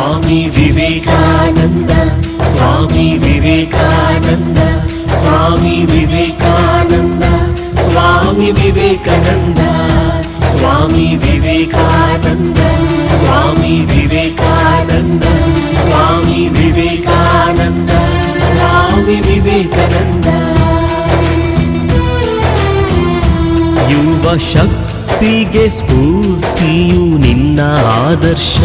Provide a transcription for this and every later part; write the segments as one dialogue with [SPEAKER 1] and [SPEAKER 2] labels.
[SPEAKER 1] ಸ್ವಾಮಿ ವಿವೇಕಾನಂದ, ಸ್ವಾಮಿ ವಿವೇಕಾನಂದ, ಸ್ವಾಮಿ ವಿವೇಕಾನಂದ, ಸ್ವಾಮಿ ವಿವೇಕಾನಂದ, ಸ್ವಾಮಿ ವಿವೇಕಾನಂದ, ಸ್ವಾಮಿ ವಿವೇಕಾನಂದ, ಸ್ವಾಮಿ ವಿವೇಕಾನಂದ, ಸ್ವಾಮಿ ವಿವೇಕಾನಂದ. ಯುವ ಶಕ್ತಿಗೆ ಸ್ಫೂರ್ತಿಯು ನಿನ್ನ ಆದರ್ಶ,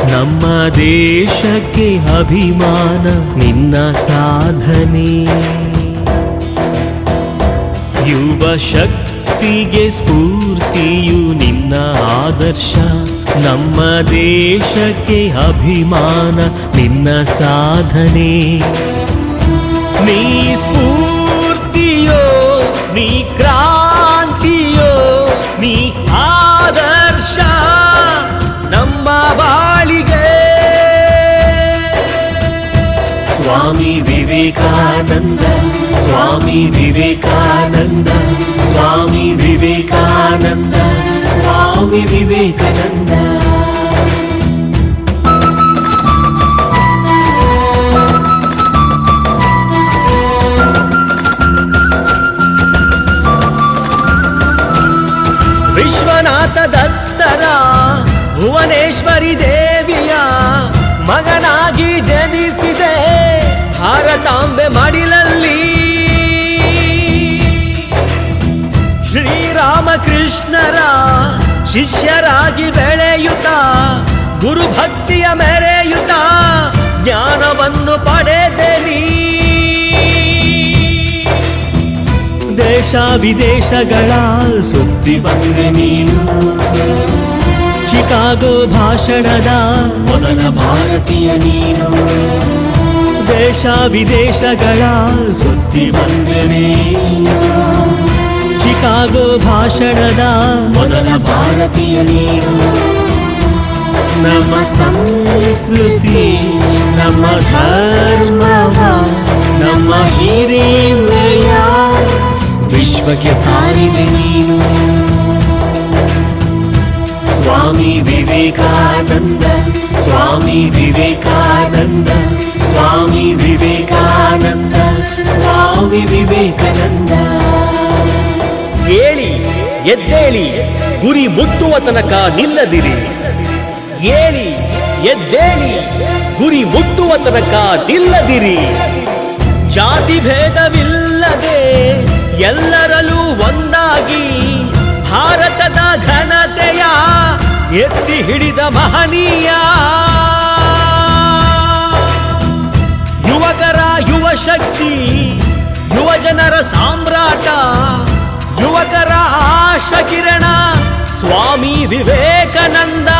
[SPEAKER 1] ನಮ್ಮ ದೇಶಕ್ಕೆ ಅಭಿಮಾನ ನಿನ್ನ ಸಾಧನೆ. ಯುವ ಶಕ್ತಿಗೆ ಸ್ಫೂರ್ತಿಯು ನಿನ್ನ ಆದರ್ಶ, ನಮ್ಮ ದೇಶಕ್ಕೆ ಅಭಿಮಾನ ನಿನ್ನ ಸಾಧನೆ. ನೀ ಸ್ಫೂರ್ತಿಯೋ, ನೀ ಕ್ರಾಂತಿಯೋ, ನೀ ಆದರ್ಶ ನಮ್ಮ ಬಾಳಿಗೆ. ಸ್ವಾಮಿ ವಿವೇಕಾನಂದ, ಸ್ವಾಮಿ ವಿವೇಕಾನಂದ, ಸ್ವಾಮಿ ವಿವೇಕಾನಂದ, ಸ್ವಾಮಿ ವಿವೇಕಾನಂದ. ವಿಶ್ವನಾಥ ದತ್ತರ ಭುವನೇಶ್ವರಿ ದೇವಿಯ ಮಗನಾಗಿ ಜನಿಸಿದೆ ಭಾರತಾಂಬೆ ಮಡಿಲಲ್ಲಿ. ಶ್ರೀರಾಮಕೃಷ್ಣರ ಶಿಷ್ಯರಾಗಿ ಬೆಳೆಯುತ್ತ ಗುರುಭಕ್ತಿಯ ಮೆರೆಯುತ್ತ ಜ್ಞಾನವನ್ನು ಪಡೆದೆ ನೀ. ದೇಶ ವಿದೇಶಗಳ ಸುದ್ದಿ ಬಂದೆ ನೀನು, ಚಿಕಾಗೋ ಭಾಷಣದ ಮೊದಲ ಭಾರತೀಯ ನೀನು. ದೇಶ ವಿದೇಶಗಳ ಸುದ್ದಿ ಬಂದೆ ನೀನು, ಚಿಕಾಗೋ ಭಾಷಣದ ಮೊದಲ ಭಾರತೀಯ ನೀನು. ನಮ್ಮ ಸಂಸ್ಕೃತಿ, ನಮ್ಮ ಧರ್ಮವ, ನಮ್ಮ ಹಿರಿಮೆಯ ವಿಶ್ವಕ್ಕೆ ಸಾರಿದೆ ನೀನು. ಸ್ವಾಮಿ ವಿವೇಕಾನಂದ, ಸ್ವಾಮಿ ವಿವೇಕಾನಂದ, ಸ್ವಾಮಿ ವಿವೇಕಾನಂದ, ಸ್ವಾಮಿ ವಿವೇಕಾನಂದ.
[SPEAKER 2] ಏಳಿ ಎದ್ದೇಳಿ, ಗುರಿ ಮುಟ್ಟುವ ತನಕ ನಿಲ್ಲದಿರಿ. ಏಳಿ ಎದ್ದೇಳಿ, ಗುರಿ ಮುಟ್ಟುವ ತನಕ ನಿಲ್ಲದಿರಿ. ಜಾತಿ ಭೇದವಿಲ್ಲದೆ ಎಲ್ಲರಲ್ಲೂ ಒಂದಾಗಿ ಭಾರತದ ಘನತೆಯ ಎತ್ತಿ ಹಿಡಿದ ಮಹನೀಯ. ಯುವಕರ ಯುವ ಶಕ್ತಿ, ಯುವ ಜನರ ಸಾಮ್ರಾಟ, ಯುವಕರ ಆಶಾ ಕಿರಣ ಸ್ವಾಮಿ ವಿವೇಕಾನಂದ.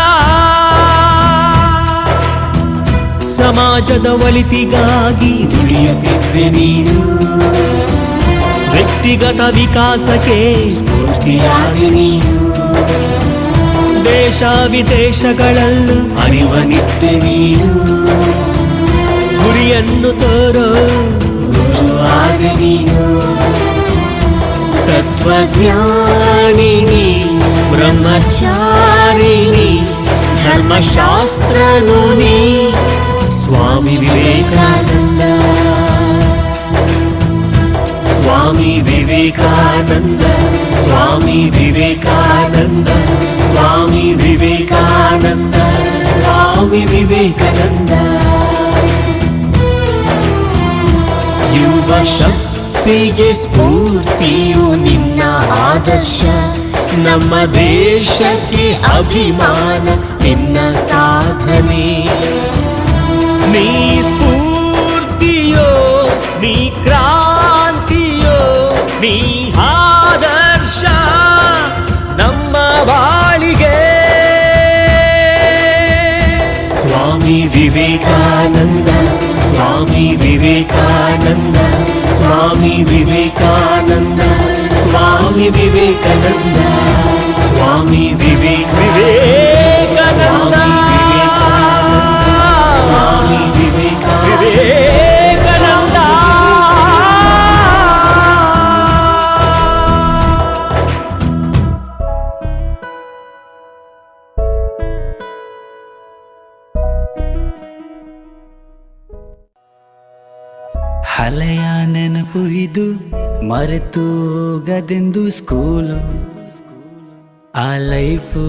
[SPEAKER 1] ಸಮಾಜದ ಒಳಿತಿಗಾಗಿ ದುಡಿಯುತ್ತಿದ್ದೆ ನೀನು, ವ್ಯಕ್ತಿಗತ ವಿಕಾಸಕ್ಕೆ ಸ್ಫೂರ್ತಿಯಾಗಿ ನೀನು. ದೇಶ ವಿದೇಶಗಳಲ್ಲೂ ಅರಿವನಿದ್ದೆ ನೀನು, ಗುರಿಯನ್ನು ತೋರೋ ಗುರುವಾದೆ ನೀನು. ತತ್ವಜ್ಞಾನಿನಿ, ಬ್ರಹ್ಮಚಾರಿಣಿ, ಧರ್ಮಶಾಸ್ತ್ರನು ನೀ ಸ್ವಾಮಿ ವಿವೇಕಾನಂದ. ಸ್ವಾಮಿ ವಿವೇಕಾನಂದ, ಸ್ವಾಮಿ ವಿವೇಕಾನಂದ, ಸ್ವಾಮಿ ವಿವೇಕಾನಂದ, ಸ್ವಾಮಿ ವಿವೇಕಾನಂದ. ಯುವ ಶಕ್ತಿಗೆ ಸ್ಫೂರ್ತಿಯು ನಿನ್ನ ಆದರ್ಶ, ನಮ್ಮ ದೇಶಕ್ಕೆ ಅಭಿಮಾನ ನಿನ್ನ ಸಾಧನೆ.
[SPEAKER 2] ನೀ ಸ್ಫೂರ್ತಿಯೋ, ನೀ ಕ್ರಾಂತಿಯೋ, ನೀ ಆದರ್ಶ ನಮ್ಮ ಬಾಳಿಗೆ.
[SPEAKER 1] ಸ್ವಾಮಿ ವಿವೇಕಾನಂದ, ಸ್ವಾಮಿ ವಿವೇಕಾನಂದ, ಸ್ವಾಮಿ ವಿವೇಕಾನಂದ, ಸ್ವಾಮಿ ವಿವೇಕಾನಂದ, ಸ್ವಾಮಿ
[SPEAKER 2] ವಿವೇಕಾನಂದ,
[SPEAKER 1] ಸ್ವಾಮಿ
[SPEAKER 2] ವಿವೇಕಾನಂದ.
[SPEAKER 3] ನೆನಪು ಇದು ಮರೆತು ಹೋಗದೆಂದು ಸ್ಕೂಲು ಆ ಲೈಫು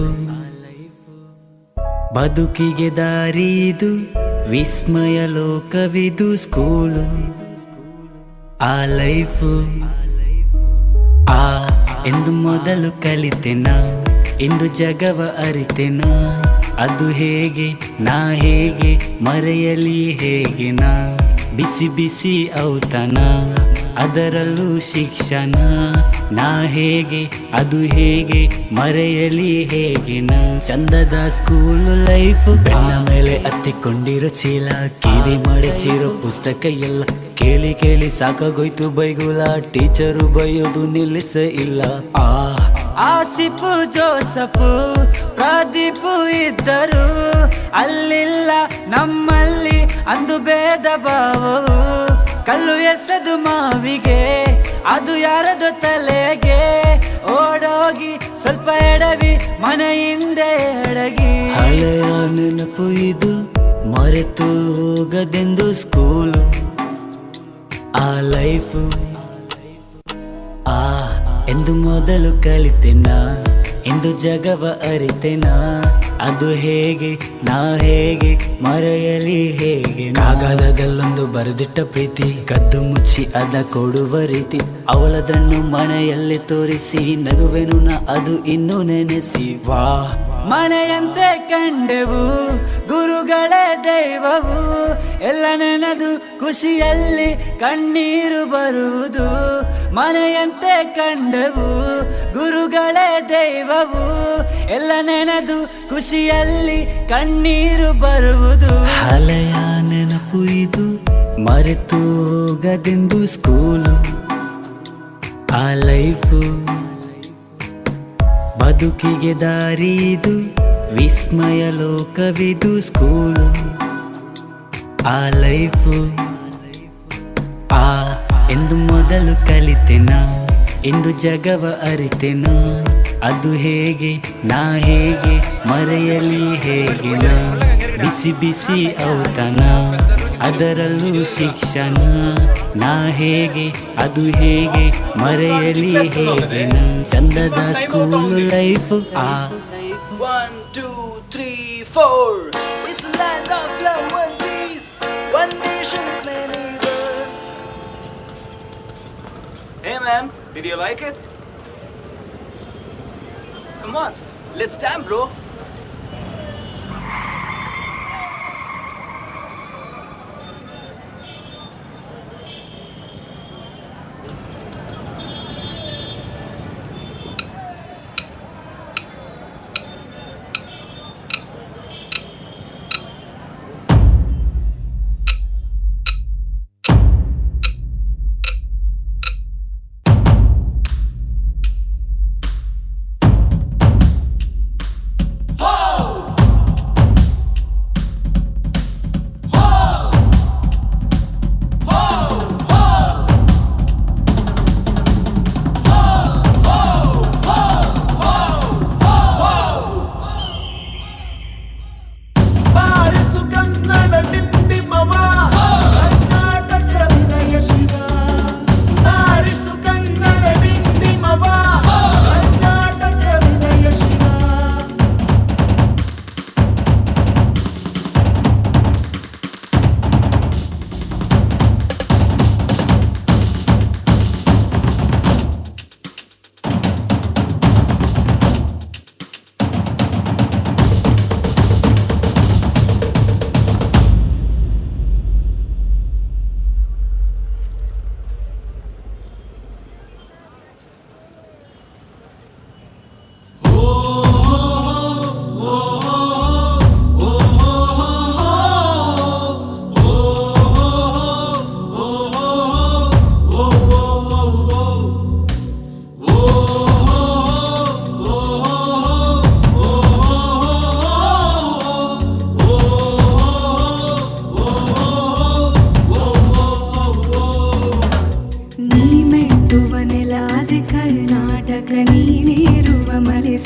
[SPEAKER 3] ಬದುಕಿಗೆ ದಾರಿ ಇದು ವಿಸ್ಮಯ ಲೋಕವಿದು ಸ್ಕೂಲು ಆ ಲೈಫು ಆ ಎಂದು ಮೊದಲು ಕಲಿತೆನ ಇಂದು ಜಗವ ಅರಿತೆನ ಅದು ಹೇಗೆ ನಾ ಹೇಗೆ ಮರೆಯಲಿ ಹೇಗೆ ನಾ ಬಿಸಿ ಬಿಸಿ ಔತಣ ಅದರಲ್ಲೂ ಶಿಕ್ಷಣ ನಾ ಹೇಗೆ ಅದು ಹೇಗೆ ಮರೆಯಲಿ ಹೇಗೆ ನಾ ಚಂದದ ಸ್ಕೂಲ್ ಲೈಫ್ ಬೆನ್ನ ಮೇಲೆ ಹತ್ತಿಕೊಂಡಿರೋ ಚೀಲ ಕಿವಿ ಮಡಚಿರೋ ಪುಸ್ತಕ ಎಲ್ಲ ಕೇಳಿ ಕೇಳಿ ಸಾಕಾಗೋಯ್ತು ಬೈಗುಲ ಟೀಚರು ಬೈಯೋದು ನಿಲ್ಲಿಸ ಇಲ್ಲ ಆಸಿಫು ಜೋಸಫು ಪ್ರದೀಪು ಇದ್ದರು ಅಲ್ಲಿಲ್ಲ ನಮ್ಮಲ್ಲಿ ಅಂದು ಭೇದ ಭಾವವು ಕಲ್ಲು ಎಸೆದು ಮಾವಿಗೆ ಅದು ಯಾರದು ತಲೆಗೆ ಓಡೋಗಿ ಸ್ವಲ್ಪ ಎಡವಿ ಮನೆಯಿಂದ ಎಡಗಿ ಹಳೆಯ ನೆನಪು ಇದು ಮರೆತು ಹೋಗದೆಂದು ಸ್ಕೂಲು ಆ ಲೈಫು ಎಂದು ಮೊದಲು ಕಲಿತೆನ ಇಂದು ಜಗವ ಅರಿತೆನ ಅದು ಹೇಗೆ ನಾ ಹೇಗೆ ಮರೆಯಲಿ ಹೇಗೆ ಕಾಗದದಲ್ಲೊಂದು ಬರೆದಿಟ್ಟ ಪ್ರೀತಿ ಕದ್ದು ಮುಚ್ಚಿ ಅದ ಕೊಡುವ ರೀತಿ ಅವಳದನ್ನು ಮನೆಯಲ್ಲಿ ತೋರಿಸಿ ನಗುವೆನು ನಾ ಅದು ಇನ್ನೂ ನೆನೆಸಿ ವಾ ಮನೆಯಂತೆ ಕಂಡೆವು ಗುರುಗಳೇ ದೈವವು ಎಲ್ಲ ನೆನೆದು ಖುಷಿಯಲ್ಲಿ ಕಣ್ಣೀರು ಬರುವುದು ಮನೆಯಂತೆ ಕಂಡೆವು ಗುರುಗಳೇ ದೈವವು ಎಲ್ಲ ನೆನೆದು ಖುಷಿಯಲ್ಲಿ ಕಣ್ಣೀರು ಬರುವುದು ಹಳೆಯ ನೆನಪು ಇದು ಮರೆತು ಹೋಗದೆಂದು ಸ್ಕೂಲು ಆ ಲೈಫು ಬದುಕಿಗೆ ದಾರಿ ಇದು ವಿಸ್ಮಯ ಲೋಕವಿದು ಸ್ಕೂಲು ಆ ಲೈಫು ಎಂದು ಮೊದಲು ಕಲಿತೆನ ಇಂದು ಜಗವ ಅರಿತೆನ ಅದು ಹೇಗೆ ನಾ ಹೇಗೆ ಮರೆಯಲಿ ಹೇಗೆ ನಾ ಬಿಸಿ ಬಿಸಿ ಔತಣ ಅದರಲ್ಲೂ ಶಿಕ್ಷಣ ನಾ ಹೇಗೆ ಅದು ಹೇಗೆ ಮರೆಯಲಿ ಹೇಗೆ ನಾ ಚಂದದ school life
[SPEAKER 2] 1, 2, 3, 4. It's a land of love, one peace, one nation with many words. Hey man, did you like it? Come on, let's jam, bro.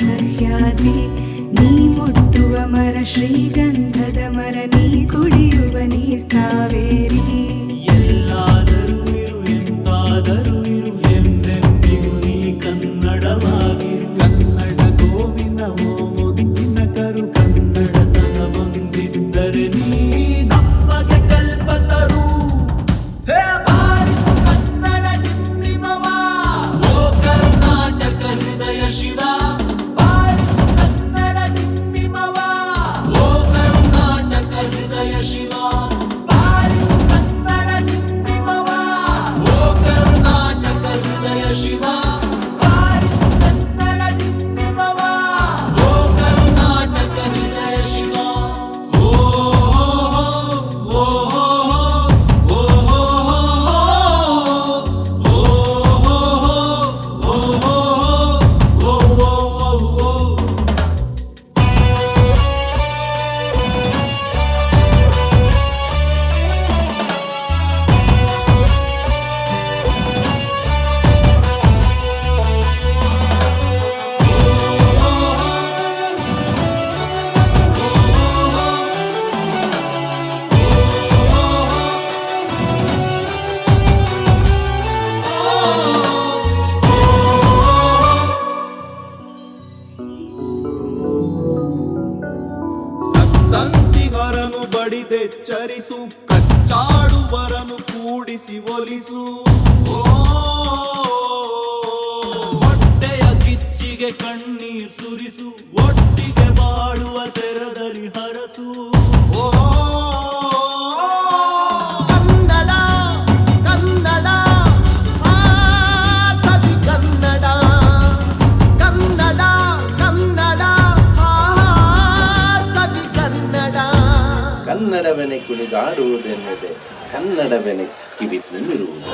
[SPEAKER 4] Sahyadri ನೀ ಮುಟ್ಟುವ ಮರ ಶ್ರೀಗಂಧದ ಮರ ನೀ ಕುಡಿಯುವ ನೀರ್ ಕಾವೇರಿ
[SPEAKER 2] ಎಲ್ಲಾದರೂ ಇರು
[SPEAKER 5] ಚರಿಸು ಕಚ್ಚಾಡುವರನು ಕೂಡಿಸಿ ಒಲಿಸು
[SPEAKER 6] ಹೊಟ್ಟೆಯ ಕಿಚ್ಚಿಗೆ ಕಣ್ಣೀರ್ ಸುರಿಸು ಒಟ್ಟಿಗೆ ಬಾಳುವ ತೆರದಲ್ಲಿ ಹರಸು
[SPEAKER 5] ಕನ್ನಡ ಕನ್ನಡ ಆ ಸವಿ ಕನ್ನಡ ಕನ್ನಡ ಕನ್ನಡ ಆ ಸವಿ ಕನ್ನಡ
[SPEAKER 7] ಕನ್ನಡವೆನೆ ಕುಣಿದಾಡುವುದೆನ್ನದೆ ಕನ್ನಡವೆನೆ ಕಿವಿ ನಿಮ್ಮಿರುವುದು